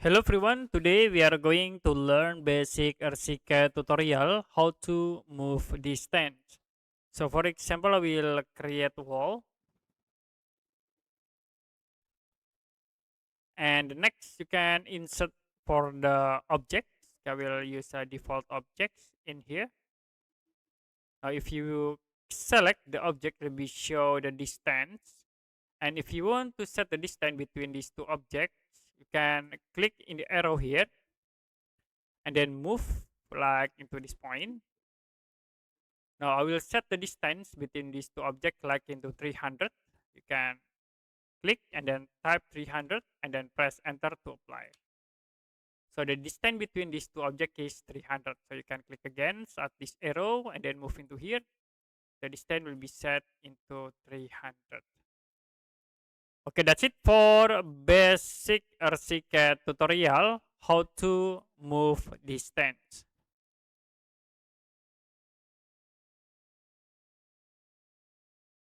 Hello everyone, today we are going to learn basic Archicad tutorial how to move distance. So for example, I will create wall and next you can insert for the objects. I will use a default objects in here. Now if you select the object, it will show the distance. And if you want to set the distance between these two objects, you can click in the arrow here and then move like into this point. Now I will set the distance between these two objects like into 300. You can click and then type 300 and then press enter to apply. So the distance between these two objects is 300. So you can click again at this arrow and then move into here. The distance will be set into 300. Okay, that's it for basic RCCAD tutorial how to move distance.